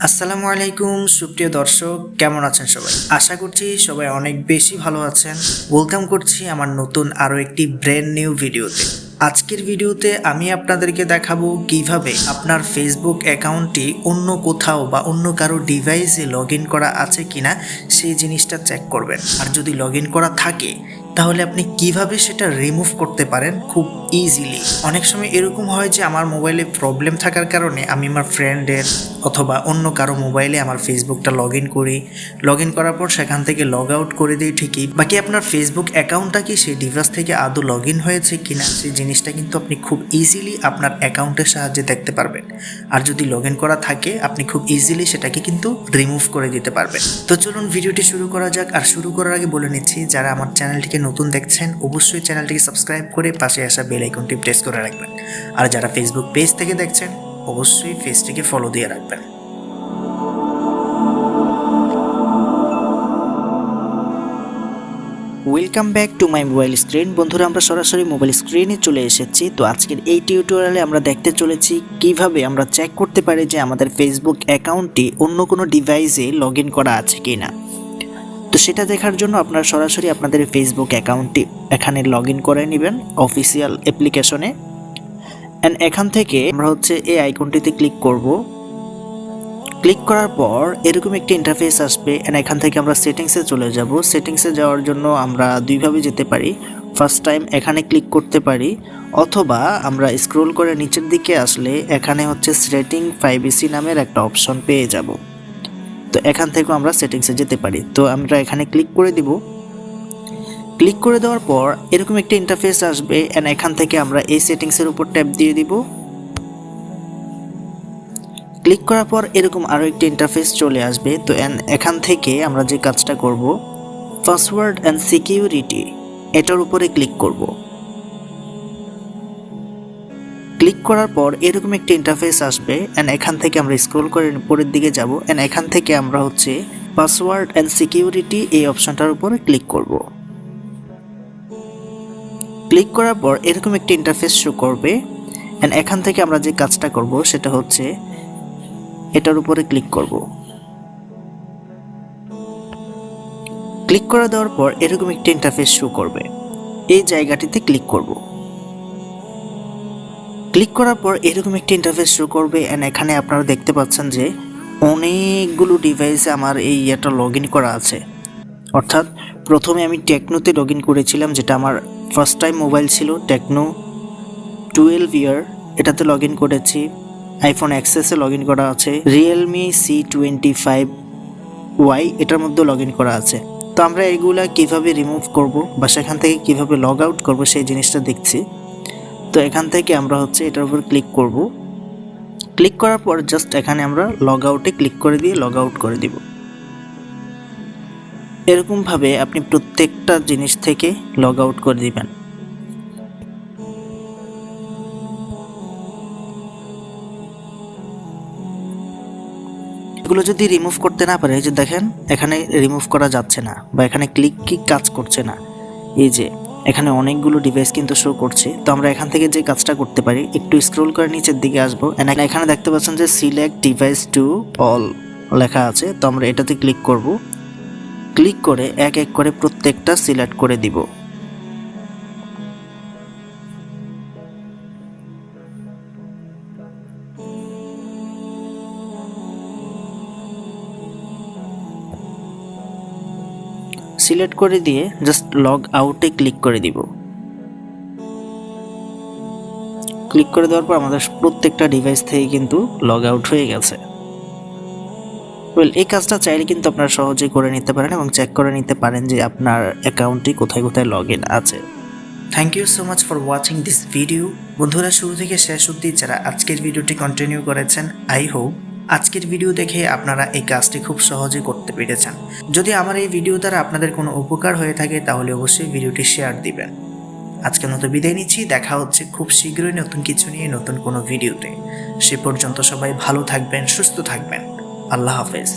আসসালামু আলাইকুম সুপ্রিয় দর্শক, কেমন আছেন সবাই? আশা করছি সবাই অনেক বেশি ভালো আছেন। ওয়েলকাম করছি আমার নতুন আরও একটি ব্র্যান্ড নিউ ভিডিওতে। আজকের ভিডিওতে আমি আপনাদেরকে দেখাবো কিভাবে আপনার ফেসবুক অ্যাকাউন্টটি অন্য কোথাও বা অন্য কারো ডিভাইসে লগ ইন করা আছে কিনা সেই জিনিসটা চেক করবেন। আর যদি লগ ইন করা থাকে তাহলে আপনি কিভাবে সেটা রিমুভ করতে পারেন খুব ইজিলি। অনেক সময় এরকম হয় যে আমার মোবাইলে প্রবলেম থাকার কারণে আমি আমার ফ্রেন্ডের অথবা অন্য কারো মোবাইলে আমার ফেসবুকটা লগ ইন করি। লগ ইন করার পর সেখান থেকে লগ আউট করে দিই ঠিকই, বাকি আপনার ফেসবুক অ্যাকাউন্টটা কি সেই ডিভাইস থেকে আদৌ লগ ইন হয়েছে কিনা সেই জিনিসটা কিন্তু আপনি খুব ইজিলি আপনার অ্যাকাউন্টের সাহায্যে দেখতে পারবেন। আর যদি লগ ইন করা থাকে আপনি খুব ইজিলি সেটাকে কিন্তু রিমুভ করে দিতে পারবেন। তো চলুন ভিডিওটি শুরু করা যাক। আর শুরু করার আগে বলে নিচ্ছি, যারা আমার চ্যানেলটিকে নতুন দেখছেন অবশ্যই চ্যানেলটিকে সাবস্ক্রাইব করে পাশে আসা বেল আইকনটি প্রেস করে রাখবেন। আর যারা ফেসবুক পেজ থেকে দেখছেন অবশ্যই পেজটিকে ফলো দিয়ে রাখবেন। Welcome back to my mobile screen. বন্ধুরা, আমরা সরাসরি মোবাইল স্ক্রিনে চলে এসেছি। তো আজকের এই টিউটোরিয়ালে আমরা দেখতে চলেছি কিভাবে আমরা চেক করতে পারি যে আমাদের ফেসবুক অ্যাকাউন্টটি অন্য কোনো ডিভাইসে লগ ইন করা আছে কিনা। তো সেটা দেখার জন্য আপনারা সরাসরি আপনাদের ফেসবুক অ্যাকাউন্টটি এখানে লগ ইন করে নেবেন অফিসিয়াল অ্যাপ্লিকেশনে। অ্যান্ড এখান থেকে আমরা এই আইকনটিতে ক্লিক করব। ক্লিক করার পর এরকম একটি ইন্টারফেস আসবে। অ্যান্ড এখান থেকে আমরা সেটিংসে চলে যাব। সেটিংসে যাওয়ার জন্য আমরা দুইভাবে যেতে পারি। ফার্স্ট টাইম এখানে ক্লিক করতে পারি, অথবা আমরা স্ক্রল করে নিচের দিকে আসলে এখানে সেটিং প্রাইভেসি নামের একটা অপশন পেয়ে যাব। তো এখান থেকেও আমরা সেটিংসে যেতে পারি। তো আমরা এখানে ক্লিক করে দিব। ক্লিক করে দেওয়ার পর এরকম একটা ইন্টারফেস আসবে। অ্যান্ড এখান থেকে আমরা এই সেটিংসের উপর ট্যাপ দিয়ে দিব। ক্লিক করার পর এরকম আরও একটি ইন্টারফেস চলে আসবে। তো এখান থেকে আমরা যে কাজটা করব, পাসওয়ার্ড অ্যান্ড সিকিউরিটি এটার উপরে ক্লিক করব। ক্লিক করার পর এরকম একটি ইন্টারফেস আসবে। অ্যান্ড এখান থেকে আমরা স্ক্রল করে উপরের দিকে যাব। অ্যান্ড এখান থেকে আমরা পাসওয়ার্ড অ্যান্ড সিকিউরিটি এই অপশনটার উপরে ক্লিক করব। ক্লিক করার পর এরকম একটি ইন্টারফেস শো করবে। অ্যান্ড এখান থেকে আমরা যে কাজটা করব সেটা এটার উপরে ক্লিক করব। ক্লিক করে দেওয়ার পর এরকম একটি ইন্টারফেস শো করবে। এই জায়গাটিতে ক্লিক করব। ক্লিক করার পর এরকম একটি ইন্টারফেস শো করবে। অ্যান্ড এখানে আপনারা দেখতে পাচ্ছেন যে অনেকগুলো ডিভাইসে আমার এই ইয়েটা লগ ইন করা আছে। অর্থাৎ প্রথমে আমি টেকনোতে লগ ইন করেছিলাম, যেটা আমার ফার্স্ট টাইম মোবাইল ছিল। টেকনো 12 ইয়ার এটাতে লগ ইন করেছি। আইফোন এক্সএসে লগ ইন করা আছে। রিয়েলমি C25Y এটার মধ্যে লগ ইন করা আছে। তো আমরা এগুলা কিভাবে রিমুভ করব বা সেখান থেকে কিভাবে লগ আউট করব সেই জিনিসটা দেখছি। তো এখান থেকে আমরা এটার উপর ক্লিক করব। ক্লিক করার পর জাস্ট এখানে আমরা লগ আউটে ক্লিক করে দিয়ে লগ আউট করে দিব। এরকমভাবে আপনি প্রত্যেকটা জিনিস থেকে লগ আউট করে দিবেন। এগুলো যদি রিমুভ করতে না পারে, যে দেখেন এখানে রিমুভ করা যাচ্ছে না বা এখানে ক্লিক কি কাজ করছে না, এই যে এখানে অনেকগুলো ডিভাইস কিন্তু শো করছে। তো আমরা এখান থেকে যে কাজটা করতে পারি, একটু স্ক্রল করে নিচের দিকে আসবো। এখানে দেখতে পাচ্ছেন যে সিলেক্ট ডিভাইস টু অল লেখা আছে। তো আমরা এটাতে ক্লিক করব। ক্লিক করে এক এক করে প্রত্যেকটা সিলেক্ট করে দিব। সিলেক্ট করে দিয়ে জাস্ট লগ আউটে ক্লিক করে দিব। ক্লিক করে দেওয়ার পর আমাদের প্রত্যেকটা ডিভাইস থেকে কিন্তু লগ আউট হয়ে গেছে। এই কাজটা চাইলে কিন্তু আপনারা সহজেই করে নিতে পারেন এবং চেক করে নিতে পারেন যে আপনার অ্যাকাউন্টটি কোথায় কোথায় লগ ইন আছে। Thank you so much for watching this video. বন্ধুরা, শুরু থেকে শেষ অবধি যারা আজকের ভিডিওটি কন্টিনিউ করেছেন, আই হোপ আজকের ভিডিও দেখে আপনারা এই কাজটি খুব সহজে করতে পেরেছেন। যদি আমার এই ভিডিও দ্বারা আপনাদের কোনো উপকার হয়ে থাকে তাহলে অবশ্যই ভিডিওটি শেয়ার দিবেন। আজকের মতো বিদায় নিচ্ছি। দেখা হচ্ছে খুব শীঘ্রই নতুন কিছু নিয়ে নতুন কোনো ভিডিওতে। সে পর্যন্ত সবাই ভালো থাকবেন, সুস্থ থাকবেন। আল্লাহ হাফেজ।